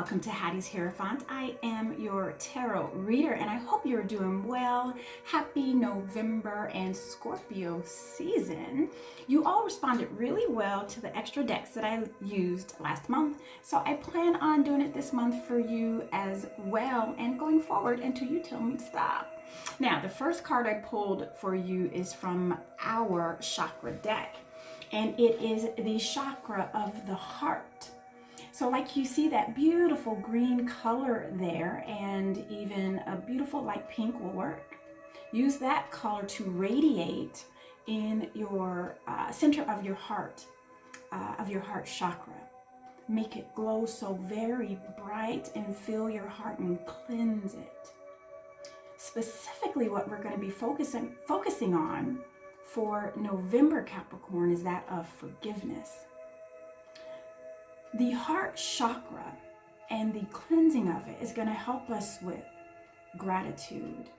welcome to Hattie's Hierophant. I am your tarot reader and I hope you're doing well. Happy November and Scorpio season. You all responded really well to the extra decks that I used last month, so I plan on doing it this month for you as well and going forward until you tell me to stop. Now, the first card I pulled for you is from our Chakra deck, and it is the chakra of the heart. So like you see that beautiful green color there, and even a beautiful light pink will work. Use that color to radiate in your center of your heart chakra. Make it glow so very bright and fill your heart and cleanse it. Specifically, what we're going to be focusing on for November, Capricorn, is that of forgiveness. The heart chakra and the cleansing of it is going to help us with gratitude,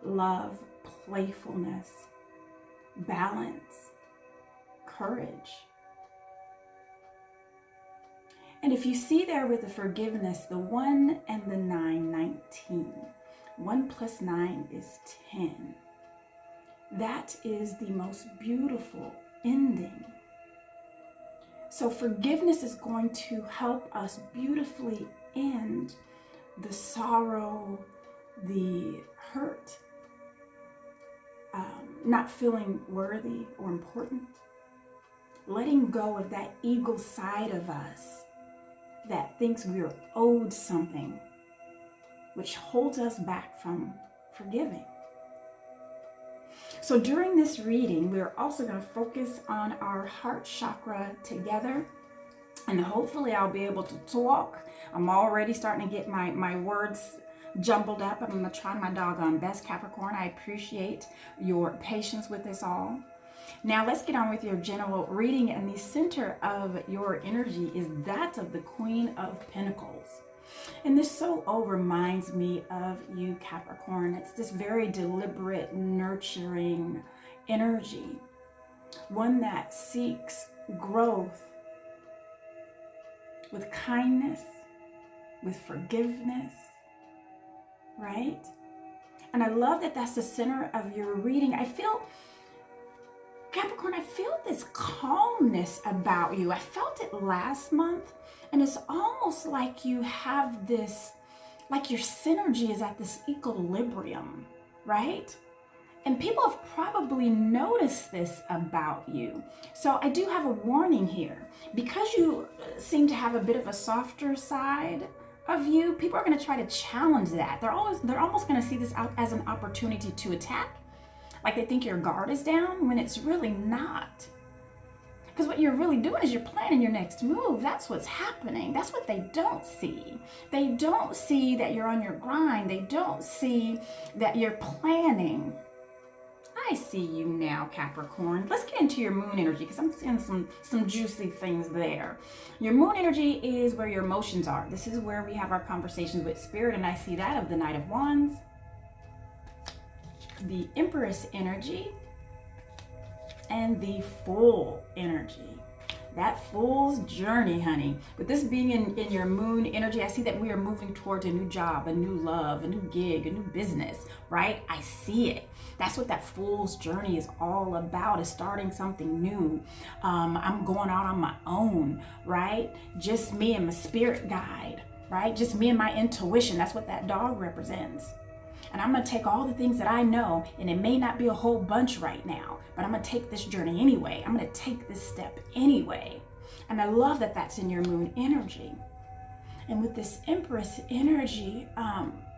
love, playfulness, balance, courage. And if you see there with the forgiveness, the 1 and the 9, 19. 1 plus 9 is 10. That is the most beautiful ending. So forgiveness is going to help us beautifully end the sorrow, the hurt, not feeling worthy or important, letting go of that ego side of us that thinks we are owed something, which holds us back from forgiving. So during this reading, we're also going to focus on our heart chakra together, and hopefully I'll be able to talk. I'm already starting to get my words jumbled up, but I'm going to try my doggone best, Capricorn. I appreciate your patience with this all. Now let's get on with your general reading, and the center of your energy is that of the Queen of Pentacles. And this so reminds me of you, Capricorn. It's this very deliberate, nurturing energy, one that seeks growth with kindness, with forgiveness, right? And I love that that's the center of your reading. I feel, Capricorn, I feel this calmness about you. I felt it last month. And it's almost like you have this, like your synergy is at this equilibrium, right? And people have probably noticed this about you. So I do have a warning here. Because you seem to have a bit of a softer side of you, people are going to try to challenge that. They're almost going to see this out as an opportunity to attack. Like they think your guard is down when it's really not. Because what you're really doing is you're planning your next move. That's what's happening. That's what they don't see. They don't see that you're on your grind. They don't see that you're planning. I see you now, Capricorn. Let's get into your moon energy, because I'm seeing some juicy things there. Your moon energy is where your emotions are. This is where we have our conversations with spirit, and I see that of the Knight of Wands, the Empress energy, and the Fool energy. That Fool's journey, honey. With this being in your moon energy, I see that we are moving towards a new job, a new love, a new gig, a new business, right? I see it. That's what that Fool's journey is all about, is starting something new. I'm going out on my own, right? Just me and my spirit guide, right? Just me and my intuition. That's what that dog represents. And I'm going to take all the things that I know, and it may not be a whole bunch right now, but I'm going to take this journey anyway. I'm going to take this step anyway. And I love that that's in your moon energy. And with this Empress energy,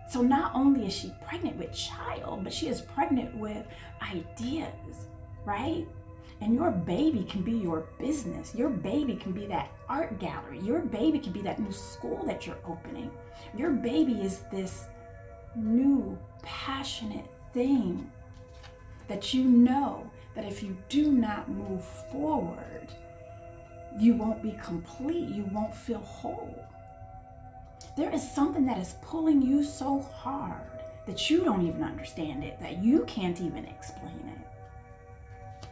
so not only is she pregnant with child, but she is pregnant with ideas, right? And your baby can be your business. Your baby can be that art gallery. Your baby can be that new school that you're opening. Your baby is this new passionate thing that you know that if you do not move forward, you won't be complete, you won't feel whole. There is something that is pulling you so hard that you don't even understand it, that you can't even explain it.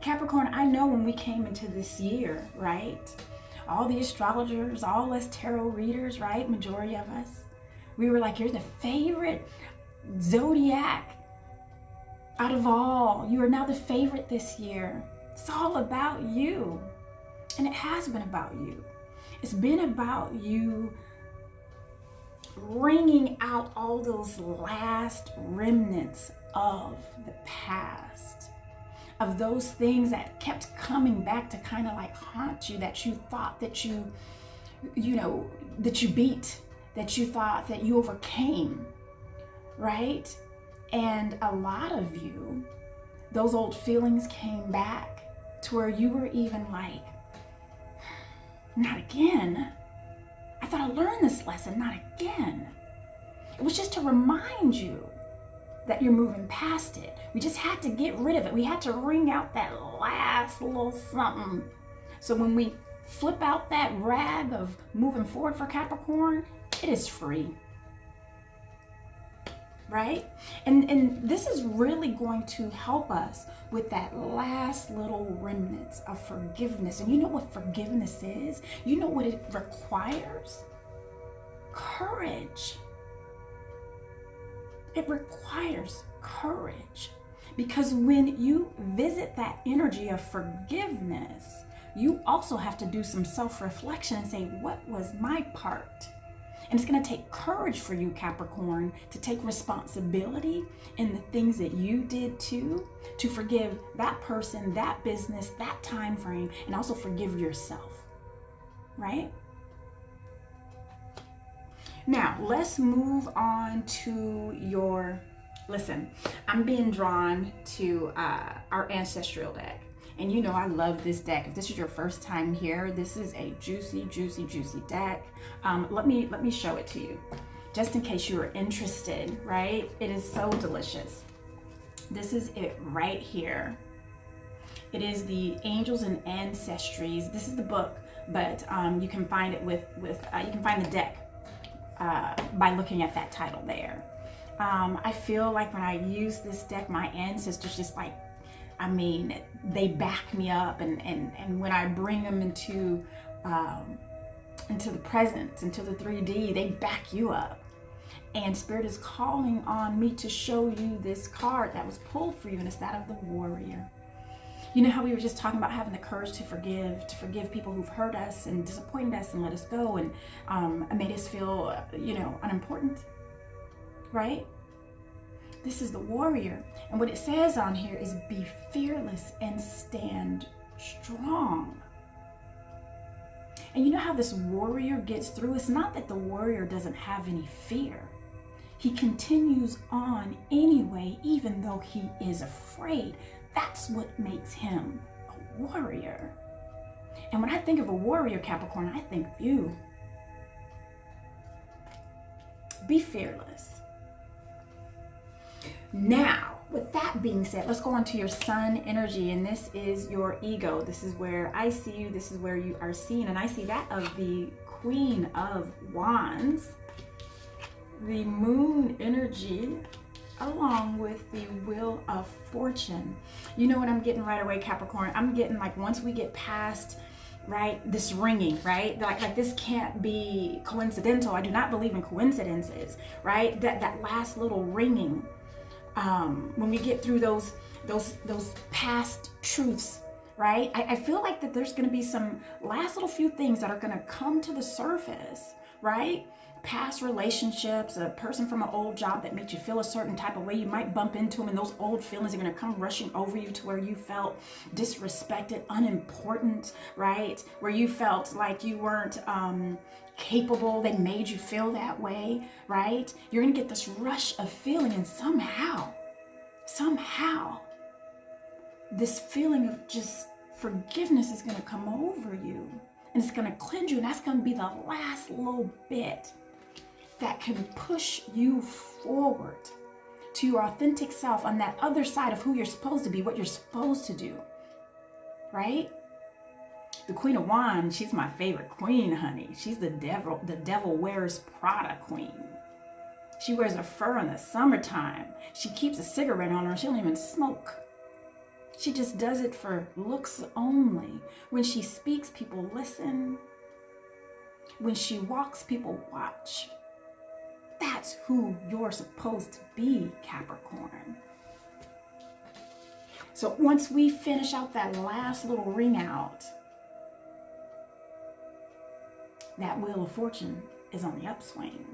Capricorn, I know when we came into this year, right? all the astrologers, all us tarot readers, right? Majority of us. We were like, you're the favorite zodiac out of all. You are now the favorite this year. It's all about you. And it has been about you. It's been about you wringing out all those last remnants of the past, of those things that kept coming back to kind of like haunt you, that you thought that you beat, that you thought that you overcame, right? And a lot of you, those old feelings came back to where you were even like, not again. I thought I learned this lesson, not again. It was just to remind you that you're moving past it. We just had to get rid of it. We had to wring out that last little something. So when we flip out that rag of moving forward for Capricorn, it is free. Right? And this is really going to help us with that last little remnants of forgiveness. And you know what forgiveness is? You know what it requires? Courage. It requires courage. Because when you visit that energy of forgiveness, you also have to do some self-reflection and say, what was my part? And it's going to take courage for you, Capricorn, to take responsibility in the things that you did too, to forgive that person, that business, that time frame, and also forgive yourself, right? Now, let's move on to listen, I'm being drawn to our Ancestral deck. And you know I love this deck. If this is your first time here, this is a juicy, juicy, juicy deck. Let me show it to you, just in case you are interested, right? It is so delicious. This is it right here. It is the Angels and Ancestries. This is the book, but you can find it you can find the deck by looking at that title there. I feel like when I use this deck, my ancestors just like, they back me up, and when I bring them into the present, into the 3D, they back you up. And Spirit is calling on me to show you this card that was pulled for you, and it's that of the Warrior. You know how we were just talking about having the courage to forgive people who've hurt us and disappointed us and let us go and made us feel, unimportant, right? This is the Warrior. And what it says on here is be fearless and stand strong. And you know how this Warrior gets through? It's not that the Warrior doesn't have any fear. He continues on anyway, even though he is afraid. That's what makes him a warrior. And when I think of a warrior, Capricorn, I think of you. Be fearless. Now, with that being said, let's go on to your sun energy, and this is your ego. This is where I see you. This is where you are seen, and I see that of the Queen of Wands, the moon energy, along with the Wheel of Fortune. You know what I'm getting right away, Capricorn? I'm getting like once we get past, right, this ringing, right? Like this can't be coincidental. I do not believe in coincidences, right? That last little ringing. When we get through those past truths, right? I feel like that there's going to be some last little few things that are going to come to the surface, right? Past relationships, a person from an old job that made you feel a certain type of way, you might bump into them, and those old feelings are going to come rushing over you to where you felt disrespected, unimportant, right? Where you felt like you weren't capable. They made you feel that way, right? You're going to get this rush of feeling, and somehow this feeling of just forgiveness is going to come over you, and it's going to cleanse you, and that's going to be the last little bit that can push you forward to your authentic self on that other side of who you're supposed to be, what you're supposed to do, right? The Queen of Wands, she's my favorite queen, honey. She's the devil wears Prada queen. She wears her fur in the summertime. She keeps a cigarette on her. She don't even smoke. She just does it for looks only. When she speaks, people listen. When she walks, people watch. That's who you're supposed to be, Capricorn. So once we finish out that last little ring out, that Wheel of Fortune is on the upswing.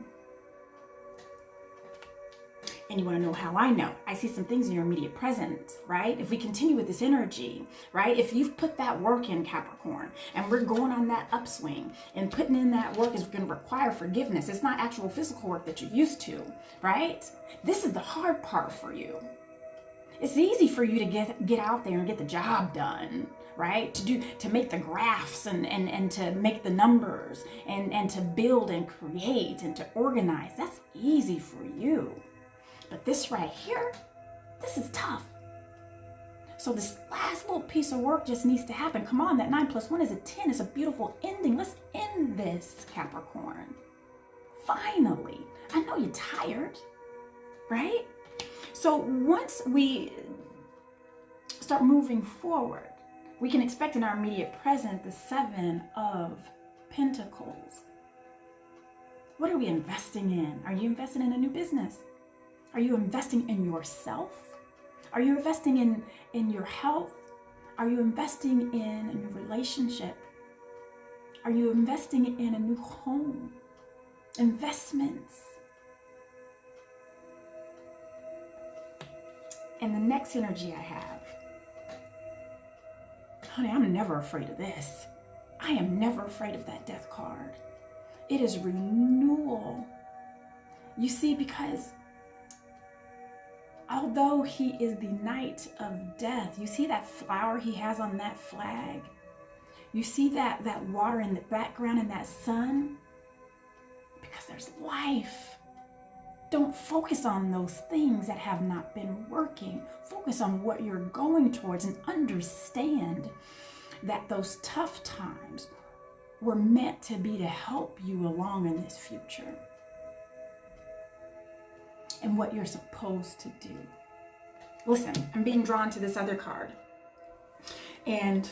And you want to know how I know? I see some things in your immediate present, right? If we continue with this energy, right? If you've put that work in, Capricorn, and we're going on that upswing, and putting in that work is going to require forgiveness. It's not actual physical work that you're used to, right? This is the hard part for you. It's easy for you to get out there and get the job done, right? To make the graphs and to make the numbers and to build and create and to organize. That's easy for you. But this right here, this is tough. So this last little piece of work just needs to happen. Come on, that 9 + 1 is a 10. It's a beautiful ending. Let's end this, Capricorn. Finally. I know you're tired, right? So once we start moving forward, we can expect in our immediate present the 7 of Pentacles. What are we investing in? Are you investing in a new business? Are you investing in yourself? Are you investing in your health? Are you investing in a new relationship? Are you investing in a new home? Investments. And the next energy I have, honey, I'm never afraid of this. I am never afraid of that Death card. It is renewal. You see, because although he is the Knight of Death, you see that flower he has on that flag? You see that water in the background and that sun? Because there's life. Don't focus on those things that have not been working. Focus on what you're going towards and understand that those tough times were meant to be to help you along in this future. And what you're supposed to do. Listen, I'm being drawn to this other card. And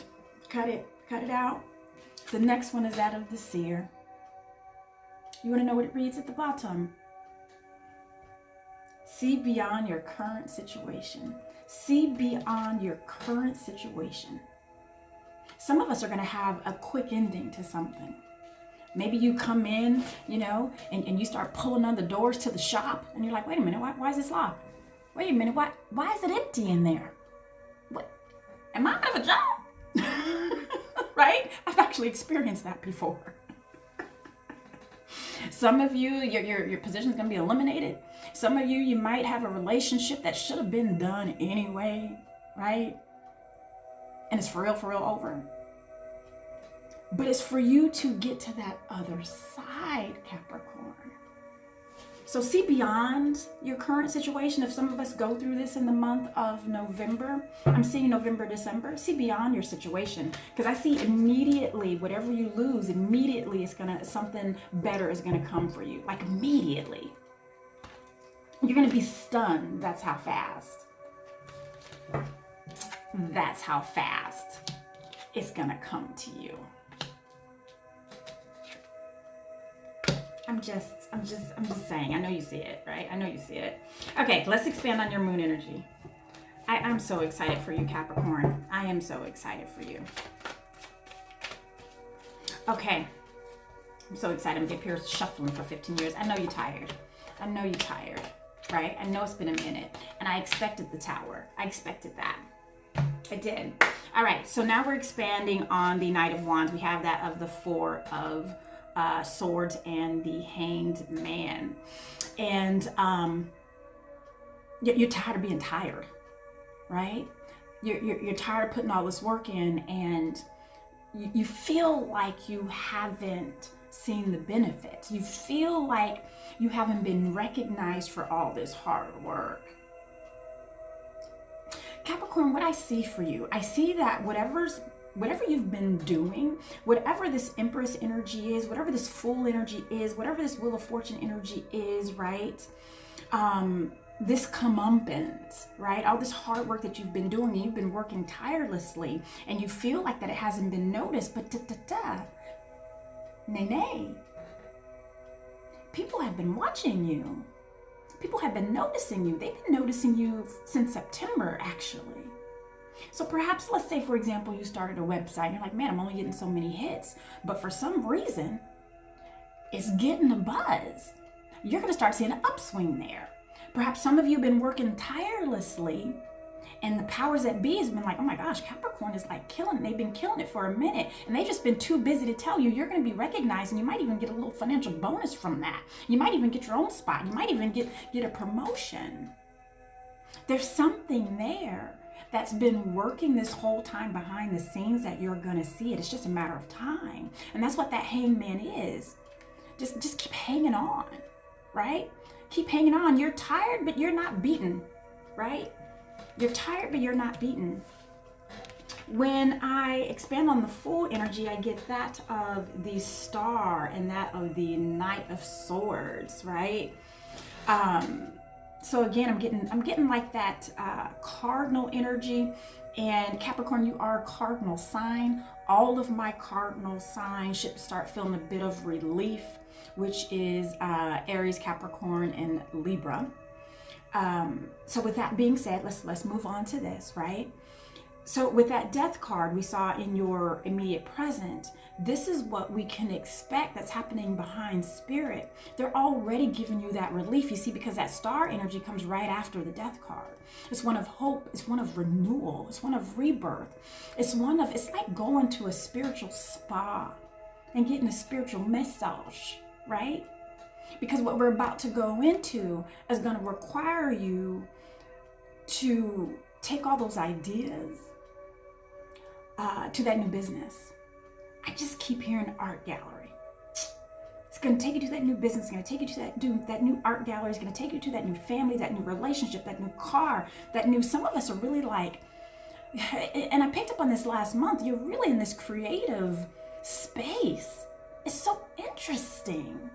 cut it out. The next one is that of the Seer. You want to know what it reads at the bottom? See beyond your current situation. See beyond your current situation. Some of us are going to have a quick ending to something. Maybe you come in, and you start pulling on the doors to the shop, and you're like, wait a minute, why is this locked? Wait a minute, why is it empty in there? What? Am I out of a job? Right? I've actually experienced that before. Some of you, your position is going to be eliminated. Some of you might have a relationship that should have been done anyway, right? And it's for real over. But it's for you to get to that other side, Capricorn. So see beyond your current situation. If some of us go through this in the month of November, I'm seeing November, December, see beyond your situation. Because I see immediately, whatever you lose, immediately something better is gonna come for you. Like immediately. You're gonna be stunned. That's how fast. That's how fast it's gonna come to you. I'm just saying. I know you see it, right? I know you see it. Okay, let's expand on your moon energy. I'm so excited for you, Capricorn. I am so excited for you. Okay. I'm so excited. I'm going to get here shuffling for 15 years. I know you're tired. Right? I know it's been a minute. And I expected the Tower. I expected that. I did. All right. So now we're expanding on the Knight of Wands. We have that of the 4 of Swords and the Hanged Man. And you're tired of being tired, right? You're tired of putting all this work in, and you feel like you haven't seen the benefits. You feel like you haven't been recognized for all this hard work. Capricorn, what I see for you, I see that whatever you've been doing, whatever this Empress energy is, whatever this Fool energy is, whatever this Wheel of Fortune energy is, right? This comeuppance, right? All this hard work that you've been doing, and you've been working tirelessly, and you feel like that it hasn't been noticed, but Nay. People have been watching you. People have been noticing you. They've been noticing you since September, actually. So perhaps, let's say, for example, you started a website and you're like, man, I'm only getting so many hits. But for some reason, it's getting a buzz. You're going to start seeing an upswing there. Perhaps some of you have been working tirelessly, and the powers that be has been like, oh my gosh, Capricorn is like killing it. They've been killing it for a minute, and they've just been too busy to tell you. You're going to be recognized, and you might even get a little financial bonus from that. You might even get your own spot. You might even get a promotion. There's something there that's been working this whole time behind the scenes that you're going to see it. It's just a matter of time. And that's what that hangman is. Just keep hanging on, right? Keep hanging on. You're tired, but you're not beaten, right? You're tired, but you're not beaten. When I expand on the Fool energy, I get that of the Star and that of the Knight of Swords, right? So again, I'm getting like that cardinal energy. And Capricorn, you are a cardinal sign. All of my cardinal signs should start feeling a bit of relief, which is Aries, Capricorn, and Libra. So with that being said, let's move on to this, right? So with that Death card we saw in your immediate present, this is what we can expect that's happening behind Spirit. They're already giving you that relief, you see, because that Star energy comes right after the Death card. It's one of hope, it's one of renewal, it's one of rebirth. It's like going to a spiritual spa and getting a spiritual massage, right? Because what we're about to go into is going to require you to take all those ideas to that new business. I just keep hearing art gallery. It's going to take you to that new business. It's going to take you to that new art gallery. It's going to take you to that new family, that new relationship, that new car, some of us are really like, and I picked up on this last month, you're really in this creative space. It's so interesting.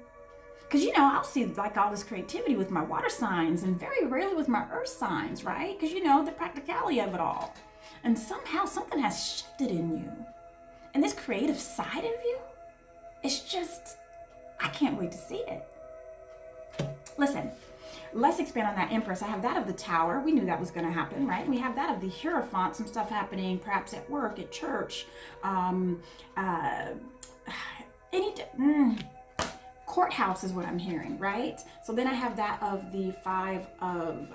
Because, I'll see like all this creativity with my water signs and very rarely with my earth signs, right? Because, the practicality of it all. And somehow something has shifted in you. And this creative side of you, it's just, I can't wait to see it. Listen, let's expand on that Empress. I have that of the Tower. We knew that was going to happen, right? We have that of the Hierophant, some stuff happening perhaps at work, at church, courthouse is what I'm hearing, right? So then I have that of the Five of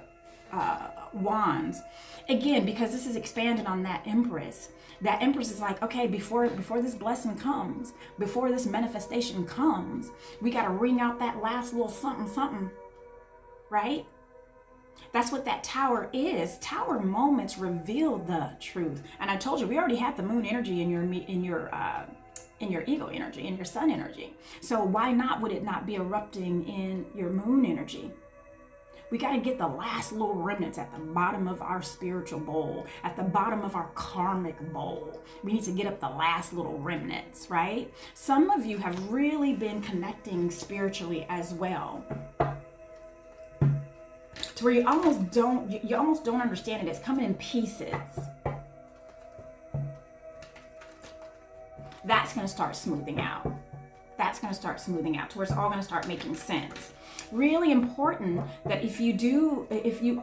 Wands. Again, because this is expanded on that Empress. That Empress is like, okay, before this blessing comes, before this manifestation comes, we got to wring out that last little something, right? That's what that Tower is. Tower moments reveal the truth. And I told you, we already had the Moon energy in your ego energy, in your Sun energy. So why not would it not be erupting in your Moon energy? We got to get the last little remnants at the bottom of our spiritual bowl, at the bottom of our karmic bowl. We need to get up the last little remnants, right? Some of you have really been connecting spiritually as well, to where you almost don't understand it. It's coming in pieces. That's going to start smoothing out. That's going to start smoothing out to where it's all going to start making sense. Really important that if you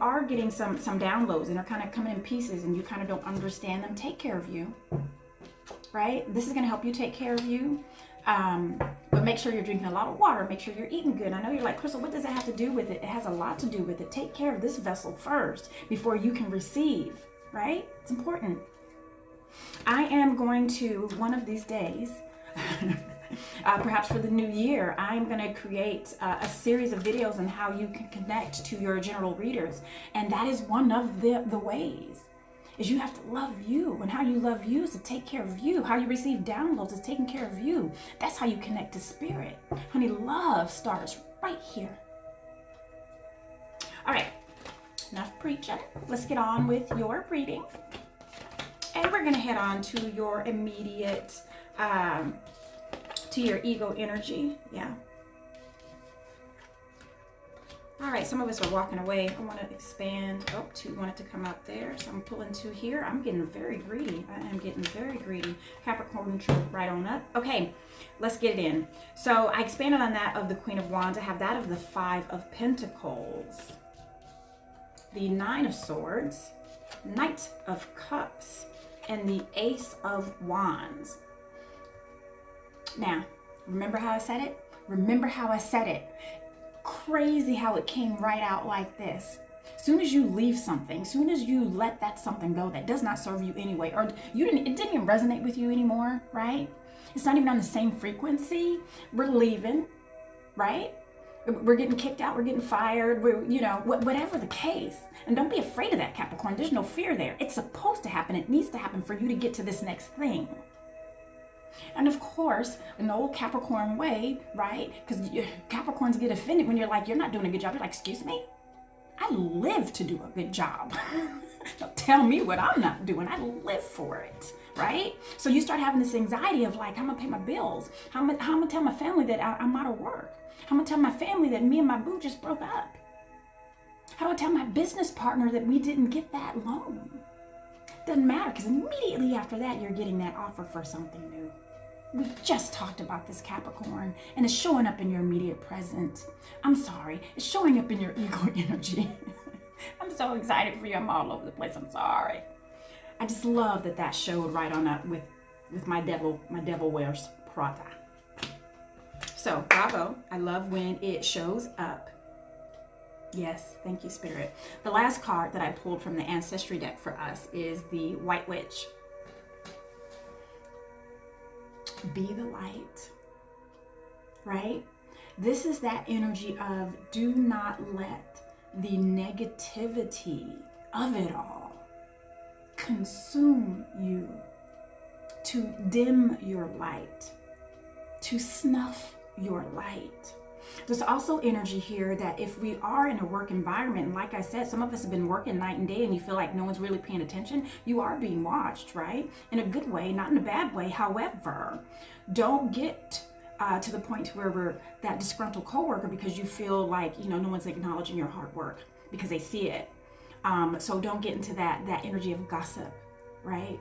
are getting some downloads and they're kind of coming in pieces and you kind of don't understand them, take care of you, right? This is going to help you take care of you. But make sure you're drinking a lot of water. Make sure you're eating good. I know you're like, Crystal, what does that have to do with it? It has a lot to do with it. Take care of this vessel first before you can receive, right? It's important. I am going to, one of these days, perhaps for the new year, I'm going to create a series of videos on how you can connect to your general readers. And that is one of the ways, is you have to love you. And how you love you is to take care of you. How you receive downloads is taking care of you. That's how you connect to Spirit. Honey, love starts right here. All right, enough preaching. Let's get on with your reading. And we're going to head on to your immediate, to your ego energy. Yeah. All right, some of us are walking away. I want to expand. Oh, 2 wanted to come out there. So I'm pulling 2 here. I'm getting very greedy. I am getting very greedy. Capricorn, right on up. Okay, let's get it in. So I expanded on that of the Queen of Wands. I have that of the 5 of Pentacles, the 9 of Swords, Knight of Cups, and the Ace of Wands. Now, remember how I said it? Remember how I said it. Crazy how it came right out like this. Soon as you leave something, soon as you let that something go that does not serve you anyway, or it didn't even resonate with you anymore, right? It's not even on the same frequency. We're leaving, right? We're getting kicked out, we're getting fired, we're, whatever the case. And don't be afraid of that, Capricorn. There's no fear there. It's supposed to happen. It needs to happen for you to get to this next thing. And of course, in the old Capricorn way, right? Because Capricorns get offended when you're like, you're not doing a good job. You're like, excuse me? I live to do a good job. Don't tell me what I'm not doing. I live for it, right? So you start having this anxiety of like, how am I pay my bills? How am I gonna tell my family that I'm out of work? How am I tell my family that me and my boo just broke up? How do I tell my business partner that we didn't get that loan? Doesn't matter, because immediately after that, you're getting that offer for something new. We just talked about this, Capricorn, and it's showing up in your immediate present. I'm sorry, it's showing up in your ego energy. I'm so excited for you. I'm all over the place. I'm sorry. I just love that showed right on up with my devil wears Prada. So bravo. I love when it shows up. Yes, thank you, Spirit. The last card that I pulled from the Ancestry deck for us is the White Witch. Be the light, right? This is that energy of do not let the negativity of it all consume you, to dim your light, to snuff your light. There's also energy here that if we are in a work environment, and like I said, some of us have been working night and day and you feel like no one's really paying attention, you are being watched, right? In a good way, not in a bad way. However, don't get to the point where we're that disgruntled coworker because you feel like, no one's acknowledging your hard work because they see it. So don't get into that energy of gossip, right?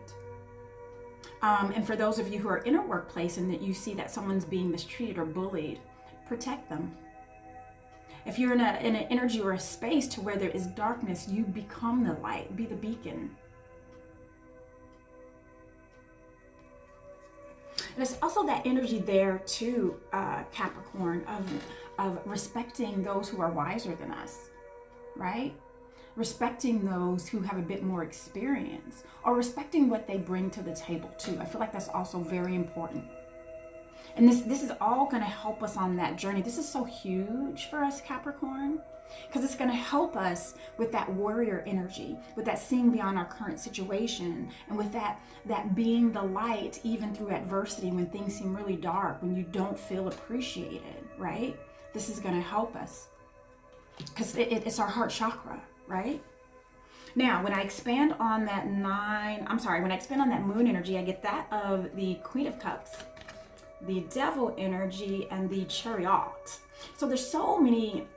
And for those of you who are in a workplace and that you see that someone's being mistreated or bullied, protect them. If you're in an energy or a space to where there is darkness, you become the light, be the beacon. There's also that energy there too, Capricorn, of respecting those who are wiser than us, right? Respecting those who have a bit more experience, or respecting what they bring to the table too. I feel like that's also very important. And this is all going to help us on that journey. This is so huge for us, Capricorn, because it's going to help us with that warrior energy, with that seeing beyond our current situation, and with that being the light even through adversity when things seem really dark, when you don't feel appreciated, right? This is going to help us because it's our heart chakra, right? Now, when I expand on that when I expand on that moon energy, I get that of the Queen of Cups, the Devil energy, and the Chariot. So there's so many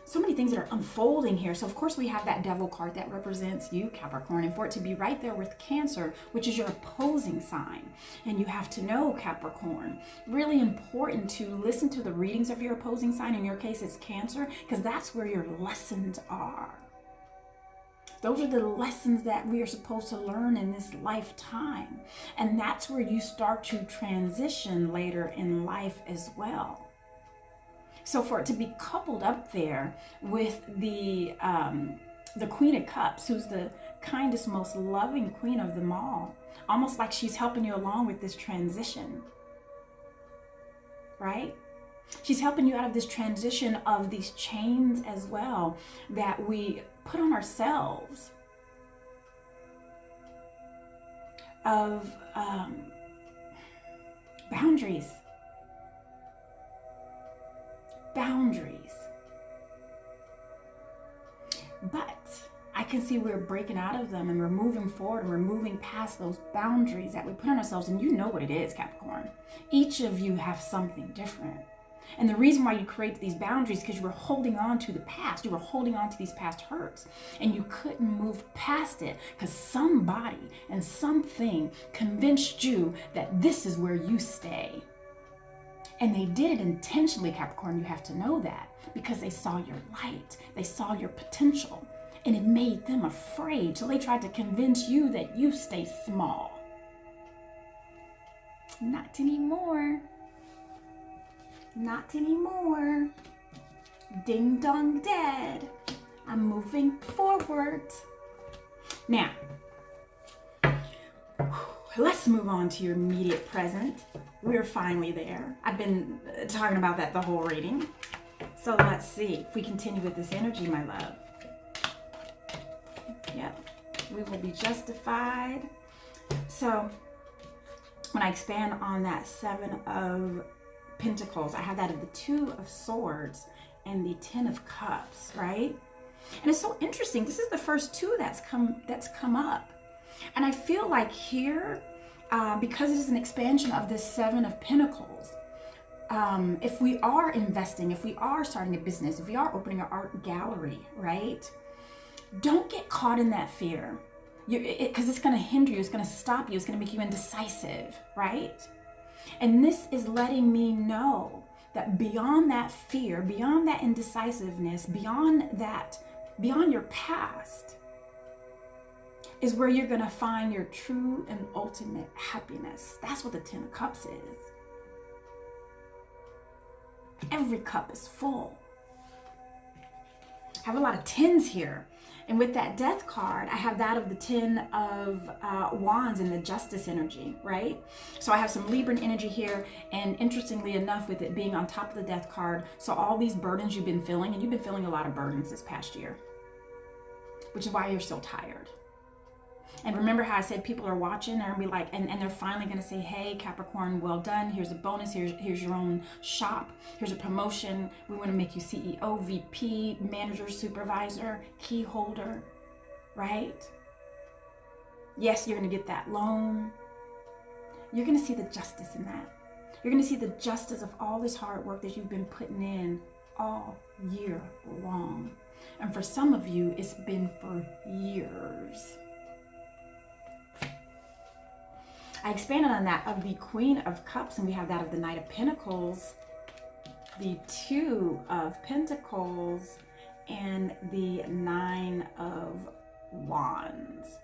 things that are unfolding here. So of course we have that Devil card that represents you, Capricorn, and for it to be right there with Cancer, which is your opposing sign. And you have to know, Capricorn, really important to listen to the readings of your opposing sign. In your case, it's Cancer, because that's where your lessons are. Those are the lessons that we are supposed to learn in this lifetime. And that's where you start to transition later in life as well. So for it to be coupled up there with the Queen of Cups, who's the kindest, most loving queen of them all, almost like she's helping you along with this transition, right? She's helping you out of this transition of these chains as well that we put on ourselves of boundaries. But I can see we're breaking out of them and we're moving forward and we're moving past those boundaries that we put on ourselves. And you know what it is, Capricorn. Each of you have something different. And the reason why you create these boundaries is because you were holding on to the past. You were holding on to these past hurts and you couldn't move past it because somebody and something convinced you that this is where you stay. And they did it intentionally, Capricorn. You have to know that, because they saw your light. They saw your potential, and it made them afraid. So they tried to convince you that you stay small. Not anymore. Not anymore. Ding dong dead. I'm moving forward. Now, let's move on to your immediate present. We're finally there. I've been talking about that the whole reading. So let's see if we continue with this energy, my love. Yep, we will be justified. So when I expand on that 7 of Pentacles, I have that of the 2 of Swords and the 10 of Cups, right? And it's so interesting. This is the first 2 that's come up. And I feel like here, because it is an expansion of this 7 of Pentacles, if we are investing, if we are starting a business, if we are opening an art gallery, right? Don't get caught in that fear, because it's going to hinder you, it's going to stop you, it's going to make you indecisive, right? And this is letting me know that beyond that fear, beyond that indecisiveness, beyond your past, is where you're going to find your true and ultimate happiness. That's what the 10 of Cups is. Every cup is full. I have a lot of 10s here. And with that Death card, I have that of the 10 of Wands and the Justice energy, right? So I have some Libran energy here. And interestingly enough, with it being on top of the Death card, so all these burdens you've been feeling, and you've been feeling a lot of burdens this past year, which is why you're so tired. And remember how I said people are watching, they're gonna be like, and they're finally gonna say, hey, Capricorn, well done. Here's a bonus, here's your own shop, here's a promotion. We wanna make you CEO, VP, manager, supervisor, key holder, right? Yes, you're gonna get that loan. You're gonna see the justice in that. You're gonna see the justice of all this hard work that you've been putting in all year long. And for some of you, it's been for years. I expanded on that of the Queen of Cups, and we have that of the Knight of Pentacles, the 2 of Pentacles, and the 9 of Wands.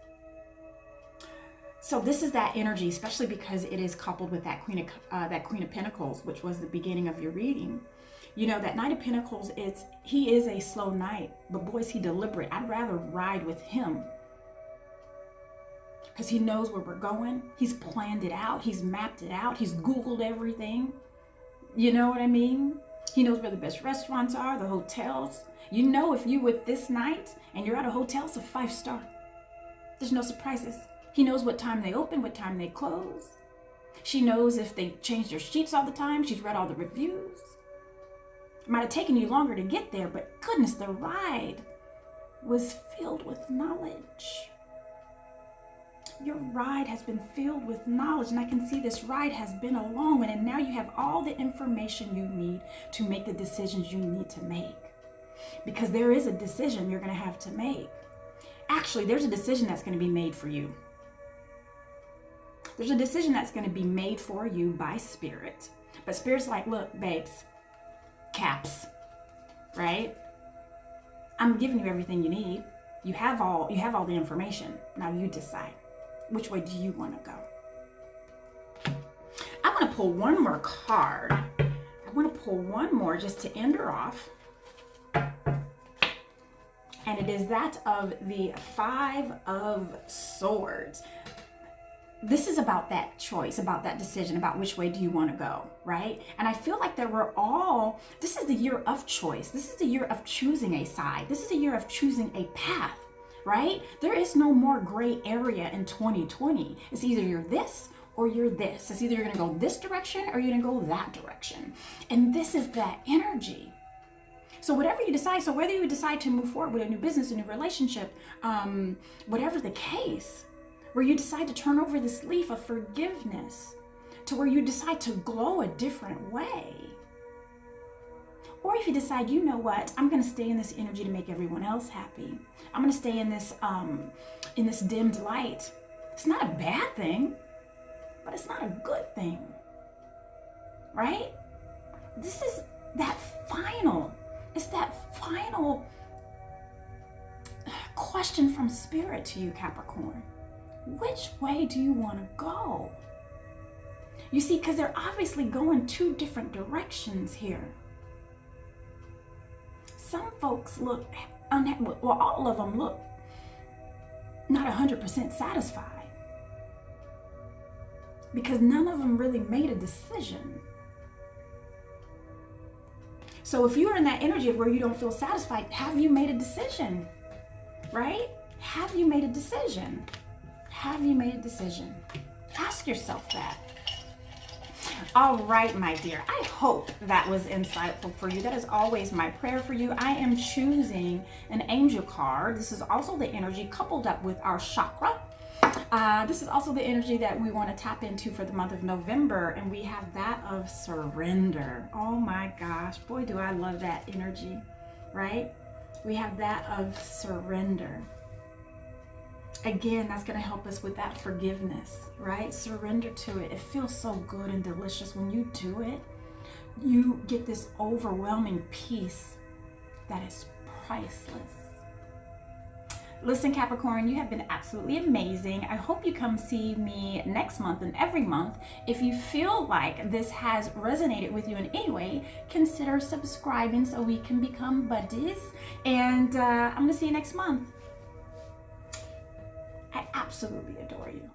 So this is that energy, especially because it is coupled with that Queen of Pentacles, which was the beginning of your reading. You know, that Knight of Pentacles, he is a slow knight, but boy, is he deliberate. I'd rather ride with him, because he knows where we're going. He's planned it out. He's mapped it out. He's Googled everything. You know what I mean? He knows where the best restaurants are, the hotels. You know, if you with this night and you're at a hotel, it's a 5-star. There's no surprises. He knows what time they open, what time they close. She knows if they change their sheets all the time. She's read all the reviews. It might have taken you longer to get there, but goodness, the ride was filled with knowledge. Your ride has been filled with knowledge, and I can see this ride has been a long one, and now you have all the information you need to make the decisions you need to make. Because there is a decision you're going to have to make. Actually, there's a decision that's going to be made for you. There's a decision that's going to be made for you by Spirit. But Spirit's like, look, babes, Caps, right? I'm giving you everything you need. You have all the information. Now you decide. Which way do you want to go? I want to pull one more card. I want to pull one more just to end her off. And it is that of the 5 of Swords. This is about that choice, about that decision, about which way do you want to go, right? And I feel like this is the year of choice. This is the year of choosing a side. This is the year of choosing a path. Right? There is no more gray area in 2020. It's either you're this or you're this. It's either you're going to go this direction or you're going to go that direction. And this is that energy. So whatever you decide, so whether you decide to move forward with a new business, a new relationship, whatever the case, where you decide to turn over this leaf of forgiveness to where you decide to glow a different way, Or if you decide, you know what, I'm going to stay in this energy to make everyone else happy. I'm going to stay in this dimmed light. It's not a bad thing, but it's not a good thing, right? This is that final, it's that final question from Spirit to you, Capricorn. Which way do you want to go? You see, because they're obviously going two different directions here. Some folks look unhappy, well, all of them look not 100% satisfied because none of them really made a decision. So if you're in that energy of where you don't feel satisfied, have you made a decision? Right? Have you made a decision? Have you made a decision? Ask yourself that. All right, my dear, I hope that was insightful for you. That is always my prayer for you. I am choosing an angel card. This is also the energy coupled up with our chakra. This is also the energy that we want to tap into for the month of November, and we have that of surrender. Oh my gosh, boy, do I love that energy, right? We have that of surrender. Again, that's going to help us with that forgiveness, right? Surrender to it. It feels so good and delicious when you do it. You get this overwhelming peace that is priceless. Listen, Capricorn, you have been absolutely amazing. I hope you come see me next month and every month. If you feel like this has resonated with you in any way, consider subscribing so we can become buddies. And I'm going to see you next month. I absolutely adore you.